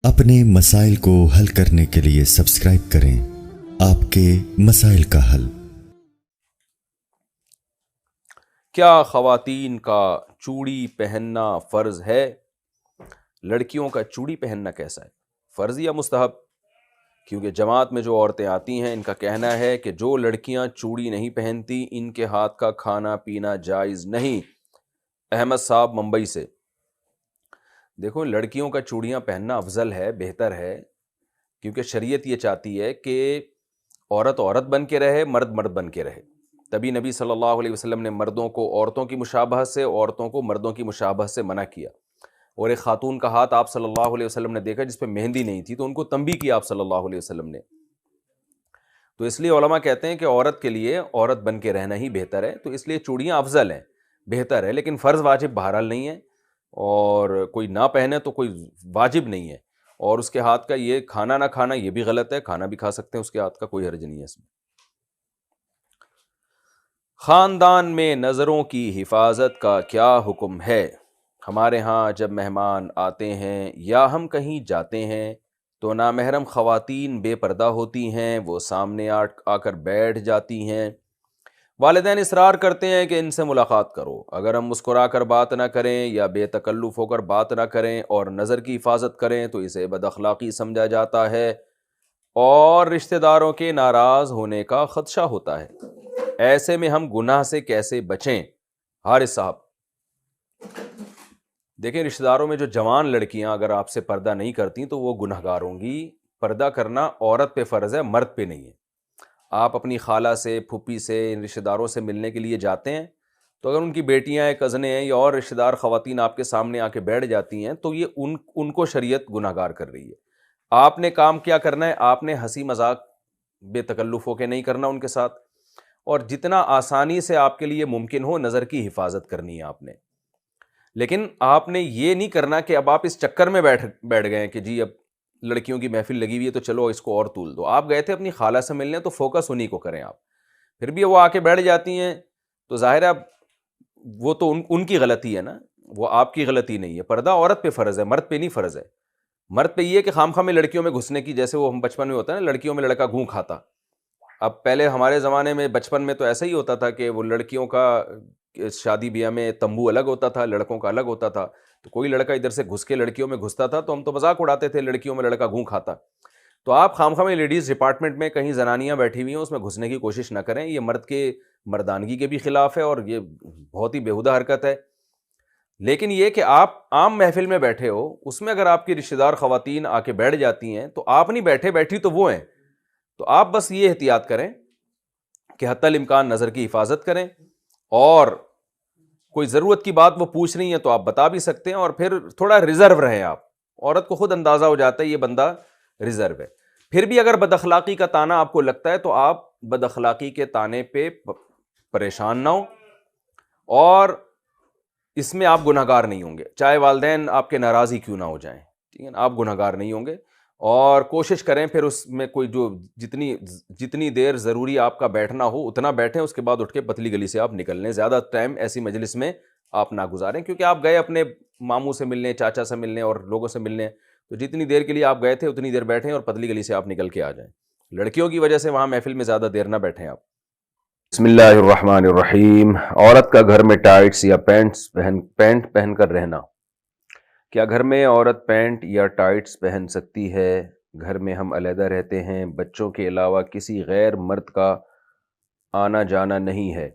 اپنے مسائل کو حل کرنے کے لیے سبسکرائب کریں آپ کے مسائل کا حل۔ کیا خواتین کا چوڑی پہننا فرض ہے؟ لڑکیوں کا چوڑی پہننا کیسا ہے، فرض یا مستحب؟ کیونکہ جماعت میں جو عورتیں آتی ہیں ان کا کہنا ہے کہ جو لڑکیاں چوڑی نہیں پہنتی ان کے ہاتھ کا کھانا پینا جائز نہیں۔ احمد صاحب ممبئی سے۔ دیکھو، لڑکیوں کا چوڑیاں پہننا افضل ہے، بہتر ہے، کیونکہ شریعت یہ چاہتی ہے کہ عورت عورت بن کے رہے، مرد مرد بن کے رہے۔ تبھی نبی صلی اللہ علیہ وسلم نے مردوں کو عورتوں کی مشابہت سے، عورتوں کو مردوں کی مشابہت سے منع کیا۔ اور ایک خاتون کا ہاتھ آپ صلی اللہ علیہ وسلم نے دیکھا جس پہ مہندی نہیں تھی، تو ان کو تنبیہ کیا آپ صلی اللہ علیہ وسلم نے۔ تو اس لیے علماء کہتے ہیں کہ عورت کے لیے عورت بن کے رہنا ہی بہتر ہے، تو اس لیے چوڑیاں افضل ہیں، بہتر ہے، لیکن فرض واجب بہرحال نہیں ہے، اور کوئی نہ پہنے تو کوئی واجب نہیں ہے۔ اور اس کے ہاتھ کا یہ کھانا نہ کھانا یہ بھی غلط ہے، کھانا بھی کھا سکتے ہیں اس کے ہاتھ کا، کوئی حرج نہیں ہے اس میں۔ خاندان میں نظروں کی حفاظت کا کیا حکم ہے؟ ہمارے ہاں جب مہمان آتے ہیں یا ہم کہیں جاتے ہیں تو نامحرم خواتین بے پردہ ہوتی ہیں، وہ سامنے آ کر بیٹھ جاتی ہیں۔ والدین اصرار کرتے ہیں کہ ان سے ملاقات کرو، اگر ہم مسکرا کر بات نہ کریں یا بے تکلف ہو کر بات نہ کریں اور نظر کی حفاظت کریں تو اسے بد اخلاقی سمجھا جاتا ہے اور رشتہ داروں کے ناراض ہونے کا خدشہ ہوتا ہے۔ ایسے میں ہم گناہ سے کیسے بچیں؟ حارث صاحب، دیکھیں، رشتہ داروں میں جو جوان لڑکیاں اگر آپ سے پردہ نہیں کرتی تو وہ گناہ گار ہوں گی۔ پردہ کرنا عورت پہ فرض ہے، مرد پہ نہیں ہے۔ آپ اپنی خالہ سے، پھوپھی سے، ان رشتہ داروں سے ملنے کے لیے جاتے ہیں تو اگر ان کی بیٹیاں ہیں، کزنیں ہیں یا اور رشتہ دار خواتین آپ کے سامنے آ کے بیٹھ جاتی ہیں تو یہ ان کو شریعت گناہ گار کر رہی ہے۔ آپ نے کام کیا کرنا ہے، آپ نے ہنسی مذاق بے تکلف ہو کے نہیں کرنا ان کے ساتھ، اور جتنا آسانی سے آپ کے لیے ممکن ہو نظر کی حفاظت کرنی ہے آپ نے۔ لیکن آپ نے یہ نہیں کرنا کہ اب آپ اس چکر میں بیٹھ گئے کہ جی اب لڑکیوں کی محفل لگی ہوئی ہے تو چلو اس کو اور تول دو۔ آپ گئے تھے اپنی خالہ سے ملنے تو فوکس انہی کو کریں آپ۔ پھر بھی وہ آ کے بیٹھ جاتی ہیں تو ظاہر ہے اب وہ تو ان کی غلطی ہے نا، وہ آپ کی غلطی نہیں ہے۔ پردہ عورت پہ فرض ہے، مرد پہ نہیں فرض ہے۔ مرد پہ یہ کہ خام خواہ میں لڑکیوں میں گھسنے کی، جیسے وہ ہم بچپن میں ہوتا ہے نا، لڑکیوں میں لڑکا گھوں کھاتا۔ اب پہلے ہمارے زمانے میں بچپن میں تو ایسا ہی ہوتا تھا کہ وہ لڑکیوں کا شادی بیاہ میں تمبو الگ ہوتا تھا، لڑکوں کا الگ ہوتا تھا، تو کوئی لڑکا ادھر سے گھس کے لڑکیوں میں گھستا تھا تو ہم تو مذاق اڑاتے تھے، لڑکیوں میں لڑکا گھوں کھاتا۔ تو آپ خواہ میں لیڈیز ڈپارٹمنٹ میں کہیں زنانیاں بیٹھی ہوئی ہیں اس میں گھسنے کی کوشش نہ کریں، یہ مرد کے مردانگی کے بھی خلاف ہے اور یہ بہت ہی بیہودہ حرکت ہے۔ لیکن یہ کہ آپ عام محفل میں بیٹھے ہو، اس میں اگر آپ کی رشتہ دار خواتین آ کے بیٹھ جاتی ہیں تو آپ نہیں بیٹھے، بیٹھی تو وہ ہیں، تو آپ بس یہ احتیاط کریں کہ حتی الامکان نظر کی حفاظت کریں، اور کوئی ضرورت کی بات وہ پوچھ رہی ہیں تو آپ بتا بھی سکتے ہیں، اور پھر تھوڑا ریزرو رہیں آپ۔ عورت کو خود اندازہ ہو جاتا ہے یہ بندہ ریزرو ہے۔ پھر بھی اگر بد اخلاقی کا طعنہ آپ کو لگتا ہے تو آپ بد اخلاقی کے طعنے پہ پریشان نہ ہو، اور اس میں آپ گناہ گار نہیں ہوں گے، چاہے والدین آپ کے ناراض ہی کیوں نہ ہو جائیں، ٹھیک ہے نا، آپ گناہ گار نہیں ہوں گے۔ اور کوشش کریں پھر اس میں کوئی جو جتنی دیر ضروری آپ کا بیٹھنا ہو اتنا بیٹھیں، اس کے بعد اٹھ کے پتلی گلی سے آپ نکل لیں۔ زیادہ ٹائم ایسی مجلس میں آپ نہ گزاریں، کیونکہ آپ گئے اپنے ماموں سے ملنے، چاچا سے ملنے اور لوگوں سے ملنے، تو جتنی دیر کے لیے آپ گئے تھے اتنی دیر بیٹھیں اور پتلی گلی سے آپ نکل کے آ جائیں۔ لڑکیوں کی وجہ سے وہاں محفل میں زیادہ دیر نہ بیٹھیں آپ۔ بسم اللہ الرحمن الرحیم۔ عورت کا گھر میں ٹائٹس یا پینٹ پہن کر رہنا، کیا گھر میں عورت پینٹ یا ٹائٹس پہن سکتی ہے؟ گھر میں ہم علیحدہ رہتے ہیں، بچوں کے علاوہ کسی غیر مرد کا آنا جانا نہیں ہے،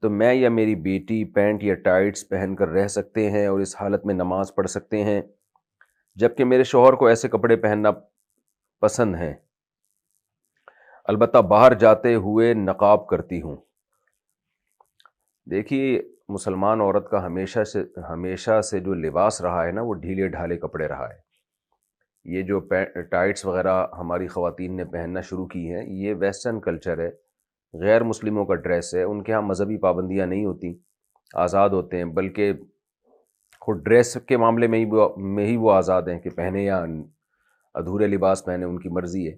تو میں یا میری بیٹی پینٹ یا ٹائٹس پہن کر رہ سکتے ہیں اور اس حالت میں نماز پڑھ سکتے ہیں، جبکہ میرے شوہر کو ایسے کپڑے پہننا پسند ہیں، البتہ باہر جاتے ہوئے نقاب کرتی ہوں۔ دیکھیے، مسلمان عورت کا ہمیشہ سے جو لباس رہا ہے نا، وہ ڈھیلے ڈھالے کپڑے رہا ہے۔ یہ جو ٹائٹس وغیرہ ہماری خواتین نے پہننا شروع کی ہیں، یہ ویسٹرن کلچر ہے، غیر مسلموں کا ڈریس ہے۔ ان کے ہاں مذہبی پابندیاں نہیں ہوتی، آزاد ہوتے ہیں، بلکہ خود ڈریس کے معاملے میں ہی وہ آزاد ہیں کہ پہنے یا ادھورے لباس پہنے، ان کی مرضی ہے۔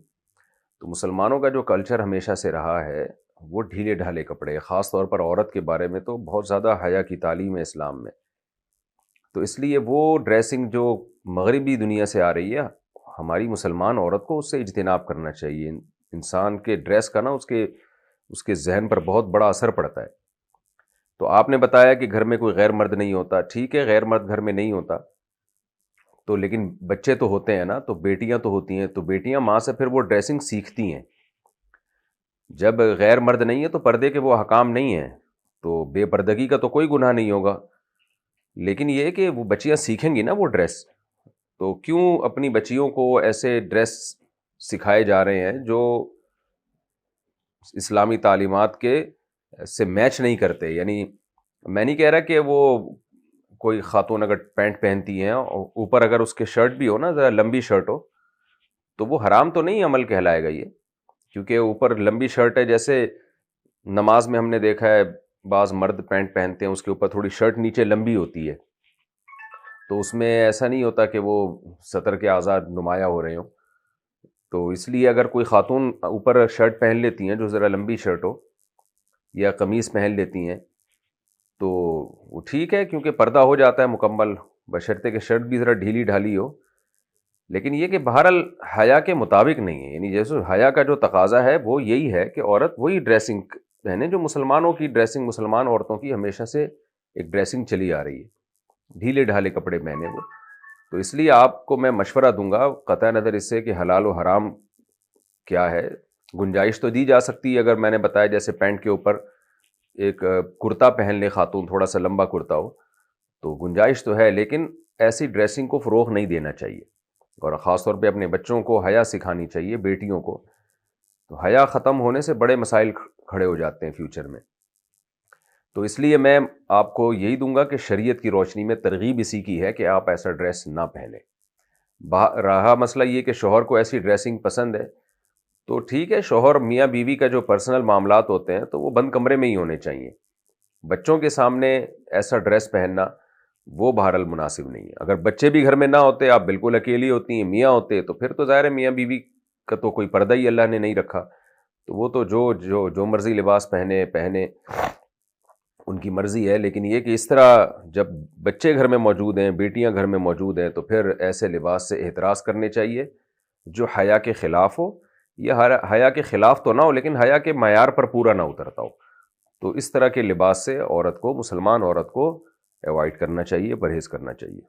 تو مسلمانوں کا جو کلچر ہمیشہ سے رہا ہے وہ ڈھیلے ڈھالے کپڑے، خاص طور پر عورت کے بارے میں تو بہت زیادہ حیا کی تعلیم ہے اسلام میں۔ تو اس لیے وہ ڈریسنگ جو مغربی دنیا سے آ رہی ہے، ہماری مسلمان عورت کو اس سے اجتناب کرنا چاہیے. انسان کے ڈریس کا نا اس کے ذہن پر بہت بڑا اثر پڑتا ہے. تو آپ نے بتایا کہ گھر میں کوئی غیر مرد نہیں ہوتا، ٹھیک ہے غیر مرد گھر میں نہیں ہوتا تو لیکن بچے تو ہوتے ہیں نا، تو بیٹیاں تو ہوتی ہیں، تو بیٹیاں ماں سے پھر وہ ڈریسنگ سیکھتی ہیں. جب غیر مرد نہیں ہے تو پردے کے وہ احکام نہیں ہیں، تو بے پردگی کا تو کوئی گناہ نہیں ہوگا، لیکن یہ کہ وہ بچیاں سیکھیں گی نا وہ ڈریس. تو کیوں اپنی بچیوں کو ایسے ڈریس سکھائے جا رہے ہیں جو اسلامی تعلیمات کے سے میچ نہیں کرتے؟ یعنی میں نہیں کہہ رہا کہ وہ کوئی خاتون اگر پینٹ پہنتی ہیں اور اوپر اگر اس کے شرٹ بھی ہو نا، ذرا لمبی شرٹ ہو، تو وہ حرام تو نہیں عمل کہلائے گا یہ، کیونکہ اوپر لمبی شرٹ ہے. جیسے نماز میں ہم نے دیکھا ہے بعض مرد پینٹ پہنتے ہیں، اس کے اوپر تھوڑی شرٹ نیچے لمبی ہوتی ہے، تو اس میں ایسا نہیں ہوتا کہ وہ سطر کے آزاد نمایاں ہو رہے ہوں. تو اس لیے اگر کوئی خاتون اوپر شرٹ پہن لیتی ہیں جو ذرا لمبی شرٹ ہو، یا قمیص پہن لیتی ہیں، تو وہ ٹھیک ہے کیونکہ پردہ ہو جاتا ہے مکمل، بشرطے کہ شرٹ بھی ذرا ڈھیلی ڈھالی ہو. لیکن یہ کہ بہرحال حیا کے مطابق نہیں ہے، یعنی جیسے حیا کا جو تقاضا ہے وہ یہی ہے کہ عورت وہی ڈریسنگ پہنے جو مسلمانوں کی ڈریسنگ، مسلمان عورتوں کی ہمیشہ سے ایک ڈریسنگ چلی آ رہی ہے، ڈھیلے ڈھالے کپڑے پہنے وہ. تو اس لیے آپ کو میں مشورہ دوں گا، قطع نظر اس سے کہ حلال و حرام کیا ہے، گنجائش تو دی جا سکتی ہے. اگر میں نے بتایا جیسے پینٹ کے اوپر ایک کرتا پہن لے خاتون، تھوڑا سا لمبا کرتا ہو، تو گنجائش تو ہے، لیکن ایسی ڈریسنگ کو فروغ نہیں دینا چاہیے. اور خاص طور پہ اپنے بچوں کو حیا سکھانی چاہیے، بیٹیوں کو. تو حیا ختم ہونے سے بڑے مسائل کھڑے ہو جاتے ہیں فیوچر میں. تو اس لیے میں آپ کو یہی دوں گا کہ شریعت کی روشنی میں ترغیب اسی کی ہے کہ آپ ایسا ڈریس نہ پہنیں. رہا مسئلہ یہ کہ شوہر کو ایسی ڈریسنگ پسند ہے، تو ٹھیک ہے، شوہر میاں بیوی کا جو پرسنل معاملات ہوتے ہیں تو وہ بند کمرے میں ہی ہونے چاہیے. بچوں کے سامنے ایسا ڈریس پہننا وہ بہرحال مناسب نہیں ہے. اگر بچے بھی گھر میں نہ ہوتے، آپ بالکل اکیلی ہوتی ہیں، میاں ہوتے، تو پھر تو ظاہر ہے میاں بیوی کا تو کوئی پردہ ہی اللہ نے نہیں رکھا، تو وہ تو جو مرضی لباس پہنے ان کی مرضی ہے. لیکن یہ کہ اس طرح جب بچے گھر میں موجود ہیں، بیٹیاں گھر میں موجود ہیں، تو پھر ایسے لباس سے احتراز کرنے چاہیے جو حیا کے خلاف ہو، یا حیا کے خلاف تو نہ ہو لیکن حیا کے معیار پر پورا نہ اترتا ہو. تو اس طرح کے لباس سے عورت کو، مسلمان عورت کو ایوائڈ کرنا چاہیے، پرہیز کرنا چاہیے.